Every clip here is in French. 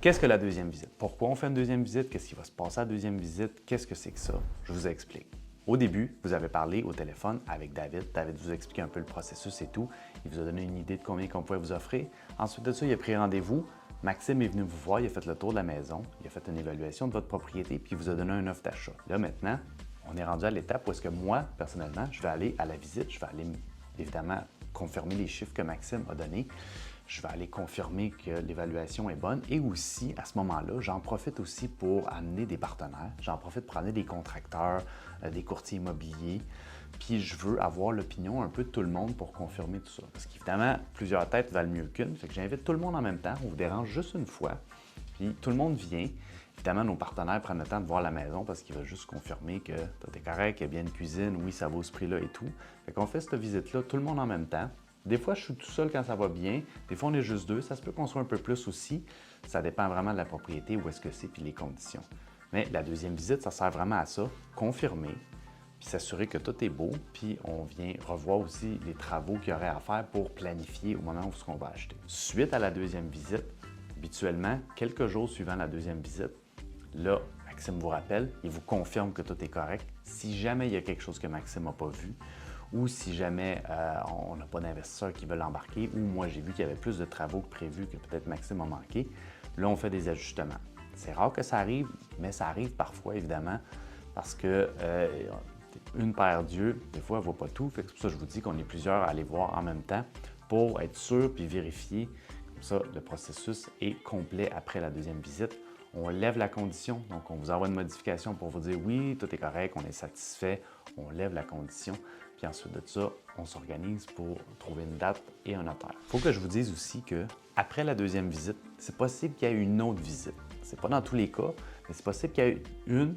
Qu'est-ce que la deuxième visite? Pourquoi on fait une deuxième visite? Qu'est-ce qui va se passer à la deuxième visite? Qu'est-ce que c'est que ça? Je vous explique. Au début, vous avez parlé au téléphone avec David. David vous a expliqué un peu le processus et tout. Il vous a donné une idée de combien qu'on pouvait vous offrir. Ensuite de ça, il a pris rendez-vous. Maxime est venu vous voir, il a fait le tour de la maison, il a fait une évaluation de votre propriété, puis il vous a donné une offre d'achat. Là, maintenant, on est rendu à l'étape où est-ce que moi, personnellement, je vais aller à la visite, je vais aller évidemment confirmer les chiffres que Maxime a donnés. Je vais aller confirmer que l'évaluation est bonne et aussi, à ce moment-là, j'en profite aussi pour amener des partenaires. J'en profite pour amener des contracteurs, des courtiers immobiliers. Puis je veux avoir l'opinion un peu de tout le monde pour confirmer tout ça. Parce qu'évidemment, plusieurs têtes valent mieux qu'une. Fait que j'invite tout le monde en même temps. On vous dérange juste une fois. Puis tout le monde vient. Évidemment, nos partenaires prennent le temps de voir la maison parce qu'ils veulent juste confirmer que tout est correct, qu'il y a bien une cuisine, oui, ça vaut ce prix-là et tout. Fait qu'on fait cette visite-là, tout le monde en même temps. Des fois, je suis tout seul quand ça va bien. Des fois, on est juste deux. Ça se peut qu'on soit un peu plus aussi. Ça dépend vraiment de la propriété, où est-ce que c'est, puis les conditions. Mais la deuxième visite, ça sert vraiment à ça, confirmer, puis s'assurer que tout est beau, puis on vient revoir aussi les travaux qu'il y aurait à faire pour planifier au moment où on va acheter. Suite à la deuxième visite, habituellement, quelques jours suivant la deuxième visite, là, Maxime vous rappelle, il vous confirme que tout est correct. Si jamais il y a quelque chose que Maxime n'a pas vu, ou si jamais on n'a pas d'investisseurs qui veulent embarquer, ou moi j'ai vu qu'il y avait plus de travaux que prévu que peut-être Maxime a manqué, là on fait des ajustements. C'est rare que ça arrive, mais ça arrive parfois évidemment, parce que une paire d'yeux, des fois elle ne voit pas tout, c'est pour ça que je vous dis qu'on est plusieurs à aller voir en même temps pour être sûr puis vérifier. Comme ça, le processus est complet après la deuxième visite. On lève la condition, donc on vous envoie une modification pour vous dire oui, tout est correct, on est satisfait, on lève la condition. Puis ensuite de ça, on s'organise pour trouver une date et un notaire. Il faut que je vous dise aussi qu'après la deuxième visite, c'est possible qu'il y ait une autre visite. C'est pas dans tous les cas, mais c'est possible qu'il y ait une,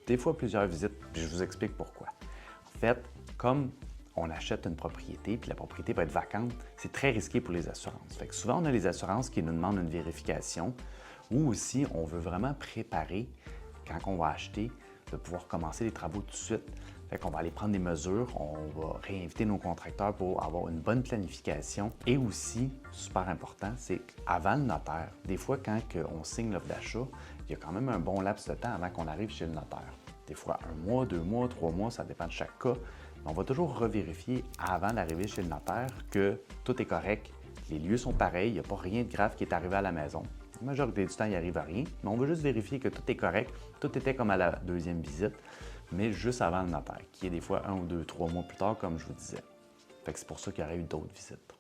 des fois plusieurs visites, puis je vous explique pourquoi. En fait, comme on achète une propriété, puis la propriété va être vacante, c'est très risqué pour les assurances. Fait que souvent, on a les assurances qui nous demandent une vérification, ou aussi on veut vraiment préparer, quand on va acheter, de pouvoir commencer les travaux tout de suite. Fait qu'on va aller prendre des mesures, on va réinviter nos contracteurs pour avoir une bonne planification. Et aussi, super important, c'est qu'avant le notaire, des fois quand on signe l'offre d'achat, il y a quand même un bon laps de temps avant qu'on arrive chez le notaire. Des fois 1 mois, 2 mois, 3 mois, ça dépend de chaque cas. Mais on va toujours revérifier avant d'arriver chez le notaire que tout est correct, les lieux sont pareils, il n'y a pas rien de grave qui est arrivé à la maison. La majorité du temps, il n'y arrive à rien, mais on veut juste vérifier que tout est correct, tout était comme à la deuxième visite, mais juste avant le notaire, qui est des fois 1 ou 2, 3 mois plus tard, comme je vous disais. Fait que c'est pour ça qu'il y aurait eu d'autres visites.